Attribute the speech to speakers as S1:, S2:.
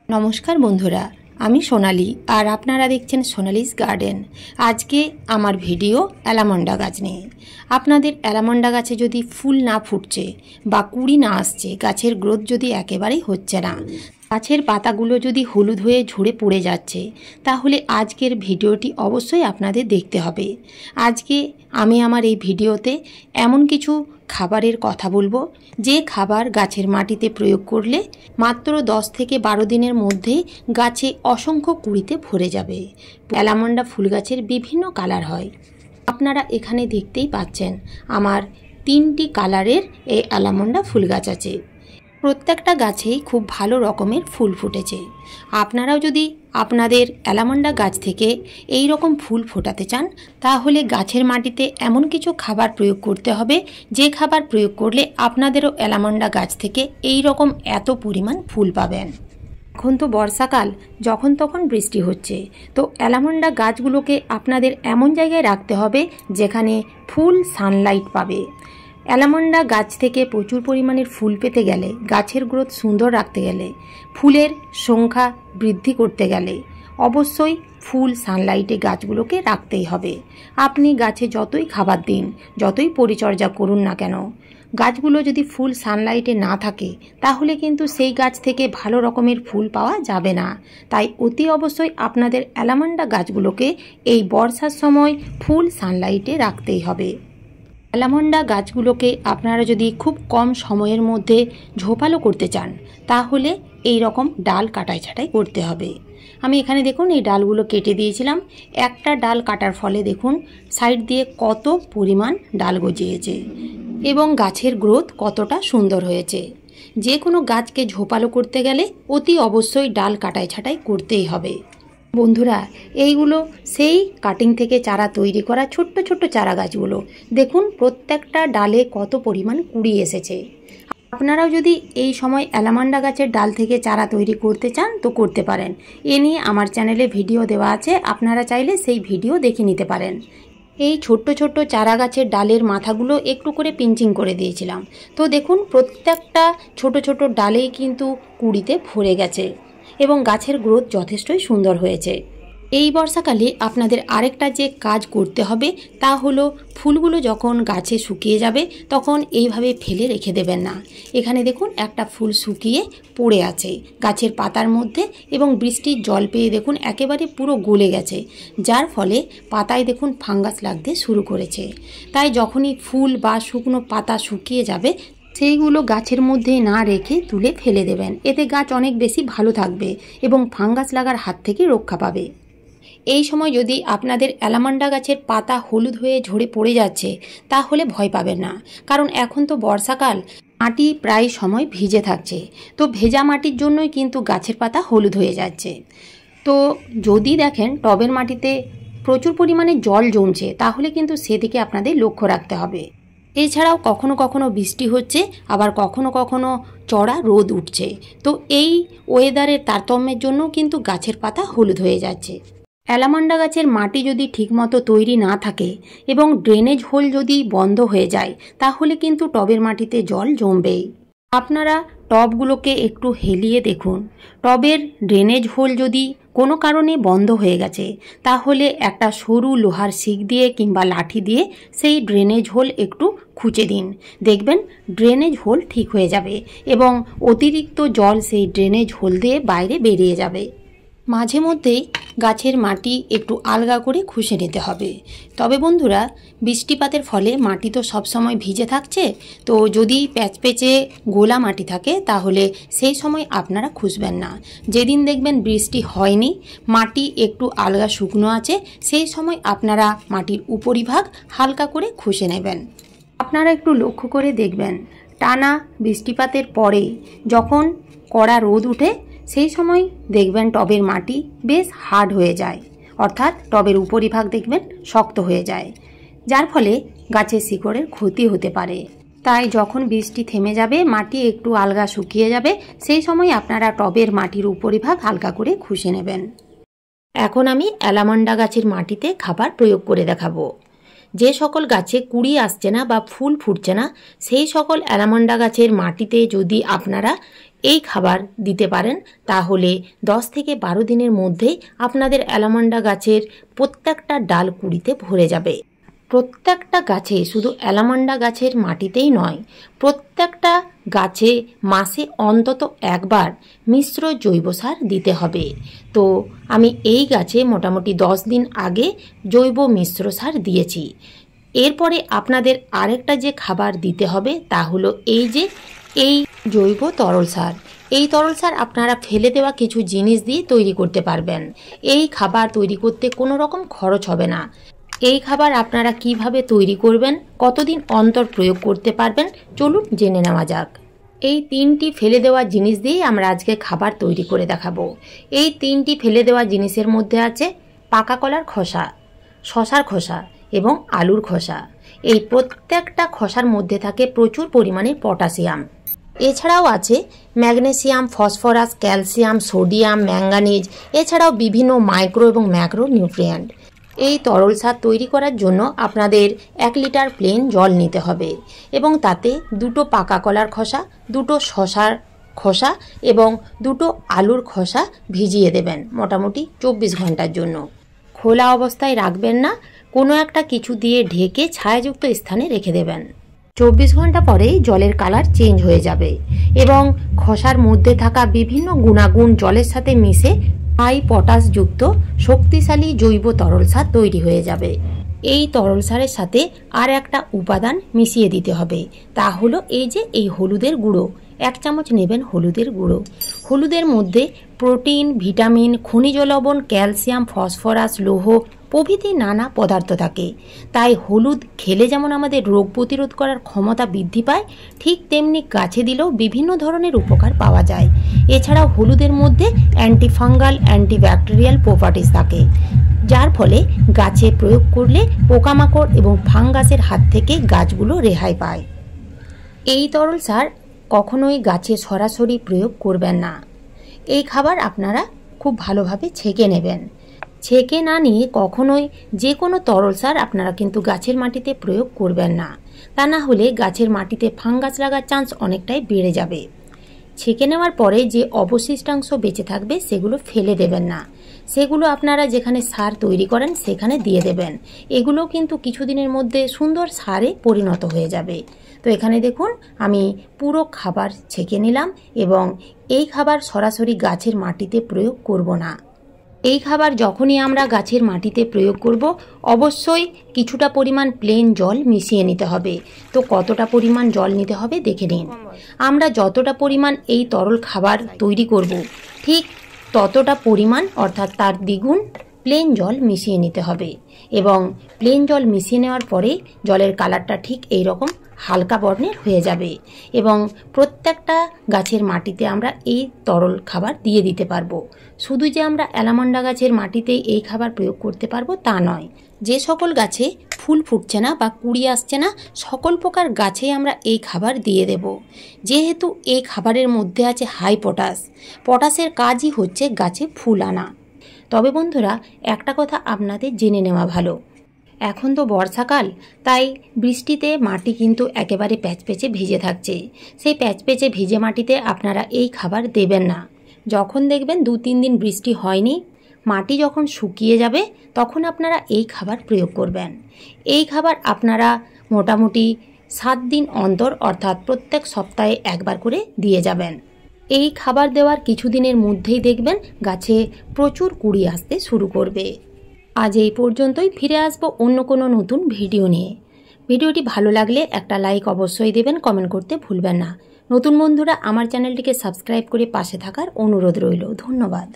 S1: नमस्कार बंधुरा आमी सोनाली और आपनारा देखছেন সোনালিস गार्डन। आज के आमार भिडियो एलामंडा गाछ निये। आपनादेर एलामंडा गाছে যদি ফুল না ফুটছে বা কুড়ি না আসছে, গাছের গ্রোথ যদি একেবারেই হচ্ছে না, গাছের পাতাগুলো যদি হলুদ হয়ে ঝরে পড়ে যাচ্ছে, তাহলে আজকের ভিডিওটি অবশ্যই আপনাদের দেখতে হবে। আজকে আমি আমার এই ভিডিওতে এমন কিছু খাবারের কথা বলবো যে খাবার গাছের মাটিতে প্রয়োগ করলে মাত্র 10 থেকে 12 দিনের মধ্যে গাছে অসংখ্য কুড়িতে ভরে যাবে। এলামন্ডা ফুল গাছের বিভিন্ন কালার হয়, আপনারা এখানে দেখতেই পাচ্ছেন আমার 3টি কালারের এই এলামন্ডা ফুল গাছ আছে। প্রত্যেকটা গাছেই খুব ভালো রকমের ফুল ফুটেছে। আপনারাও যদি আপনাদের এলামন্ডা গাছ থেকে এই রকম ফুল ফোটাতে চান, তাহলে গাছের মাটিতে এমন কিছু খাবার প্রয়োগ করতে হবে যে খাবার প্রয়োগ করলে আপনাদেরও এলামন্ডা গাছ থেকে এই রকম এত পরিমাণ ফুল পাবেন। এখন তো বর্ষাকাল, যখন তখন বৃষ্টি হচ্ছে, তো এলামন্ডা গাছগুলোকে আপনাদের এমন জায়গায় রাখতে হবে যেখানে ফুল সানলাইট পাবে। এলামন্ডা গাছ থেকে প্রচুর পরিমাণের ফুল পেতে গেলে, গাছের গ্রোথ সুন্দর রাখতে গেলে, ফুলের সংখ্যা বৃদ্ধি করতে গেলে অবশ্যই ফুল সানলাইটে গাছগুলোকে রাখতেই হবে। আপনি গাছে যতই খাবার দিন, যতই পরিচর্যা করুন না কেন, গাছগুলো যদি ফুল সানলাইটে না থাকে তাহলে কিন্তু সেই গাছ থেকে ভালো রকমের ফুল পাওয়া যাবে না। তাই অতি অবশ্যই আপনাদের এলামন্ডা গাছগুলোকে এই বর্ষার সময় ফুল সানলাইটে রাখতেই হবে। এলামন্ডা গাছগুলোকে আপনারা যদি খুব কম সময়ের মধ্যে ঝোপালো করতে চান, তাহলে এই রকম ডাল কাটাই ছাঁটাই করতে হবে। আমি এখানে দেখুন এই ডালগুলো কেটে দিয়েছিলাম। একটা ডাল কাটার ফলে দেখুন সাইড দিয়ে কত পরিমাণ ডাল গজিয়েছে এবং গাছের গ্রোথ কতটা সুন্দর হয়েছে। যে কোনো গাছকে ঝোপালো করতে গেলে অতি অবশ্যই ডাল কাটাই ছাঁটাই করতেই হবে। বন্ধুরা, এইগুলো সেই কাটিং থেকে চারা তৈরি করা ছোট্ট ছোট্ট চারা গাছগুলো। দেখুন প্রত্যেকটা ডালে কত পরিমাণ কুড়ি এসেছে। আপনারাও যদি এই সময় এলামন্ডা গাছের ডাল থেকে চারা তৈরি করতে চান তো করতে পারেন। এ নিয়ে আমার চ্যানেলে ভিডিও দেওয়া আছে, আপনারা চাইলে সেই ভিডিও দেখে নিতে পারেন। এই ছোট্ট ছোট্ট চারা গাছের ডালের মাথাগুলো একটু করে পিঞ্চিং করে দিয়েছিলাম। তো দেখুন প্রত্যেকটা ছোট ছোট ডালেই কিন্তু কুড়িতে ভরে গেছে এবং গাছের গ্রোথ যথেষ্টই সুন্দর হয়েছে। এই বর্ষাকালে আপনাদের আরেকটা যে কাজ করতে হবে তা হলো, ফুলগুলো যখন গাছে শুকিয়ে যাবে তখন এইভাবে ফেলে রেখে দেবেন না। এখানে দেখুন একটা ফুল শুকিয়ে পড়ে আছে গাছের পাতার মধ্যে এবং বৃষ্টির জল পেয়ে দেখুন একেবারে পুরো গলে গেছে, যার ফলে পাতায় দেখুন ফাঙ্গাস লাগতে শুরু করেছে। তাই যখনই ফুল বা শুকনো পাতা শুকিয়ে যাবে সেইগুলো গাছের মধ্যে না রেখে তুলে ফেলে দেবেন। এতে গাছ অনেক বেশি ভালো থাকবে এবং ফাঙ্গাস লাগার হাত থেকে রক্ষা পাবে। এই সময় যদি আপনাদের এলামন্ডা গাছের পাতা হলুদ হয়ে ঝরে পড়ে যাচ্ছে, তাহলে ভয় পাবেন না, কারণ এখন তো বর্ষাকাল, মাটি প্রায় সময় ভিজে থাকছে। তো ভেজা মাটির জন্যই কিন্তু গাছের পাতা হলুদ হয়ে যাচ্ছে। তো যদি দেখেন টবের মাটিতে প্রচুর পরিমাণে জল জমছে, তাহলে কিন্তু সেদিকে আপনাদের লক্ষ্য রাখতে হবে। এছাড়াও কখনো কখনো বৃষ্টি হচ্ছে, আবার কখনো কখনো চড়া রোদ উঠছে। তো এই ওয়েদারের তারতম্যের জন্য কিন্তু গাছের পাতা হলুদ হয়ে যাচ্ছে। এলামন্ডা গাছের মাটি যদি ঠিকমতো তৈরি না থাকে এবং ড্রেনেজ হোল যদি বন্ধ হয়ে যায়, তাহলে কিন্তু টবের মাটিতে জল জমবেই। আপনারা টবগুলোকে একটু হেলিয়ে দেখুন, টবের ড্রেনেজ হোল যদি কোনো কারণে বন্ধ হয়ে গেছে, তাহলে একটা সরু লোহার শিক দিয়ে কিংবা লাঠি দিয়ে সেই ড্রেনেজ হোল একটু খুঁচে দিন, দেখবেন ড্রেনেজ হোল ঠিক হয়ে যাবে এবং অতিরিক্ত জল সেই ড্রেনেজ হোল দিয়ে বাইরে বেরিয়ে যাবে। মাঝে মধ্যেই গাছের মাটি একটু আলগা করে খুঁজে নিতে হবে। তবে বন্ধুরা, বৃষ্টিপাতের ফলে মাটি তো সবসময় ভিজে থাকছে, তো যদি প্যাচপেচে গোলা মাটি থাকে তাহলে সেই সময় আপনারা খুঁজবেন না। যেদিন দেখবেন বৃষ্টি হয়নি, মাটি একটু আলগা শুকনো আছে, সেই সময় আপনারা মাটির উপরিভাগ হালকা করে খুঁজে নেবেন। আপনারা একটু লক্ষ্য করে দেখবেন, টানা বৃষ্টিপাতের পরে যখন কড়া রোদ উঠে, সেই সময় দেখবেন টবের মাটি বেশ হার্ড হয়ে যায়, অর্থাৎ টবের উপরিভাগ দেখবেন শক্ত হয়ে যায়, যার ফলে গাছের শিকড়ের ক্ষতি হতে পারে। তাই যখন বৃষ্টি থেমে যাবে, মাটি একটু আলগা শুকিয়ে যাবে, সেই সময় আপনারা টবের মাটির উপরিভাগ হালকা করে খুঁজে নেবেন। এখন আমি এলামন্ডা গাছের মাটিতে খাবার প্রয়োগ করে দেখাবো। যে সকল গাছে কুড়ি আসছে না বা ফুল ফুটছে না, সেই সকল অ্যালামন্ডা গাছের মাটিতে যদি আপনারা এই খাবার দিতে পারেন, তাহলে 10 থেকে 12 দিনের মধ্যেই আপনাদের অ্যালামন্ডা গাছের প্রত্যেকটা ডাল কুড়িতে ভরে যাবে। প্রত্যেকটা গাছে, শুধু অ্যালামন্ডা গাছের মাটিতেই নয়, প্রত্যেকটা গাছে মাসে অন্তত একবার মিশ্র জৈব সার দিতে হবে। তো আমি এই গাছে মোটামুটি 10 দিন আগে জৈব মিশ্র সার দিয়েছি। এরপরে আপনাদের আরেকটা যে খাবার দিতে হবে তা হলো এই জৈব তরল সার। এই তরল সার আপনারা ফেলে দেওয়া কিছু জিনিস দিয়ে তৈরি করতে পারবেন। এই খাবার তৈরি করতে কোনো রকম খরচ হবে না। এই খাবার আপনারা কিভাবে তৈরি করবেন, কতদিন অন্তর প্রয়োগ করতে পারবেন, চলুন জেনে নেওয়া যাক। এই 3টি ফেলে দেওয়া জিনিস দিয়েই আমরা আজকে খাবার তৈরি করে দেখাবো। এই 3টি ফেলে দেওয়া জিনিসের মধ্যে আছে পাকা কলার খোসা, শশার খোসা এবং আলুর খোসা। এই প্রত্যেকটা খোসার মধ্যে থাকে প্রচুর পরিমাণে পটাশিয়াম। এছাড়াও আছে magnesium, phosphorus, calcium, sodium, manganese, এছাড়াও বিভিন্ন মাইক্রো এবং ম্যাক্রো নিউট্রিয়েন্ট। এই তরল সার তৈরি করার জন্য আপনাদের 1 লিটার প্লেন জল নিতে হবে এবং তাতে 2টো পাকা কলার খোসা, 2টো শশার খোসা এবং 2টো আলুর খোসা ভিজিয়ে দেবেন মোটামুটি 24 ঘন্টার জন্য। খোলা অবস্থায় রাখবেন না, কোনো একটা কিছু দিয়ে ঢেকে ছায়াযুক্ত স্থানে রেখে দেবেন। 24 ঘন্টা পরেই জলের কালার চেঞ্জ হয়ে যাবে এবং খোসার মধ্যে থাকা বিভিন্ন গুণাগুণ জলের সাথে মিশে হাই পটাশযুক্ত শক্তিশালী জৈব তরল সার তৈরি হয়ে যাবে। এই তরল সারের সাথে আর একটা উপাদান মিশিয়ে দিতে হবে, তা হলো এই হলুদের গুঁড়ো। 1 চামচ নেবেন হলুদের গুঁড়ো। হলুদের মধ্যে প্রোটিন, ভিটামিন, খনিজ লবণ, ক্যালসিয়াম, ফসফরাস, লৌহ প্রভৃতি নানা পদার্থ থাকে। তাই হলুদ খেলে যেমন আমাদের রোগ প্রতিরোধ করার ক্ষমতা বৃদ্ধি পায়, ঠিক তেমনি গাছে দিলেও বিভিন্ন ধরনের উপকার পাওয়া যায়। এছাড়াও হলুদের মধ্যে অ্যান্টিফাঙ্গাল, অ্যান্টিব্যাকটেরিয়াল প্রপার্টিস থাকে, যার ফলে গাছে প্রয়োগ করলে পোকামাকড় এবং ফাঙ্গাসের হাত থেকে গাছগুলো রেহাই পায়। এই তরল সার কখনোই গাছে সরাসরি প্রয়োগ করবেন না। এই খাবার আপনারা খুব ভালোভাবে ছেঁকে নেবেন। ছেঁকে না নিয়ে কখনোই যে কোনো তরল সার আপনারা কিন্তু গাছের মাটিতে প্রয়োগ করবেন না, তা না হলে গাছের মাটিতে ফাঙ্গাস লাগার চান্স অনেকটাই বেড়ে যাবে। ছেঁকে নেওয়ার পরে যে অবশিষ্টাংশ বেঁচে থাকবে সেগুলো ফেলে দেবেন না, সেগুলো আপনারা যেখানে সার তৈরি করেন সেখানে দিয়ে দেবেন। এগুলো কিন্তু কিছুদিনের মধ্যে সুন্দর সারে পরিণত হয়ে যাবে। তো এখানে দেখুন আমি পুরো খাবার ছেঁকে নিলাম এবং এই খাবার সরাসরি গাছের মাটিতে প্রয়োগ করব না। এই খাবার যখনই আমরা গাছের মাটিতে প্রয়োগ করব, অবশ্যই কিছুটা পরিমাণ প্লেন জল মিশিয়ে নিতে হবে। তো কতটা পরিমাণ জল নিতে হবে দেখে নিন। আমরা যতটা পরিমাণ এই তরল খাবার তৈরি করব, ঠিক ততটা পরিমাণ অর্থাৎ তার দ্বিগুণ প্লেন জল মিশিয়ে নিতে হবে এবং প্লেন জল মিশিয়ে নেওয়ার পরে জলের কালারটা ঠিক এই রকম হালকা বর্ণের হয়ে যাবে এবং প্রত্যেকটা গাছের মাটিতে আমরা এই তরল খাবার দিয়ে দিতে পারবো। শুধু যে আমরা অ্যালামন্ডা গাছের মাটিতেই এই খাবার প্রয়োগ করতে পারবো তা নয়, যে সকল গাছে ফুল ফুটছে না বা কুড়ি আসছে না, সকল প্রকার গাছেই আমরা এই খাবার দিয়ে দেব। যেহেতু এই খাবারের মধ্যে আছে হাই পটাশ, পটাশের কাজই হচ্ছে গাছে ফুল আনা। তবে বন্ধুরা, একটা কথা আপনাদের জেনে নেওয়া ভালো, এখন তো বর্ষাকাল, তাই বৃষ্টিতে মাটি কিন্তু একেবারে প্যাচপ্যাচে ভিজে থাকছে। সেই প্যাচপ্যাচে ভিজে মাটিতে আপনারা এই খাবার দেবেন না। যখন দেখবেন 2-3 দিন বৃষ্টি হয়নি, মাটি যখন শুকিয়ে যাবে, তখন আপনারা এই খাবার প্রয়োগ করবেন। এই খাবার আপনারা মোটামুটি 7 দিন অন্তর অর্থাৎ প্রত্যেক সপ্তাহে একবার করে দিয়ে যাবেন। এই খাবার দেওয়ার কিছুদিনের মধ্যেই দেখবেন গাছে প্রচুর কুড়ি আসতে শুরু করবে। আজ এই পর্যন্তই, ফিরে আসবো অন্য কোনো নতুন ভিডিও নিয়ে। ভিডিওটি ভালো লাগলে একটা লাইক অবশ্যই দেবেন, কমেন্ট করতে ভুলবেন না। নতুন বন্ধুরা আমার চ্যানেলটিকে সাবস্ক্রাইব করে পাশে থাকার অনুরোধ রইল। ধন্যবাদ।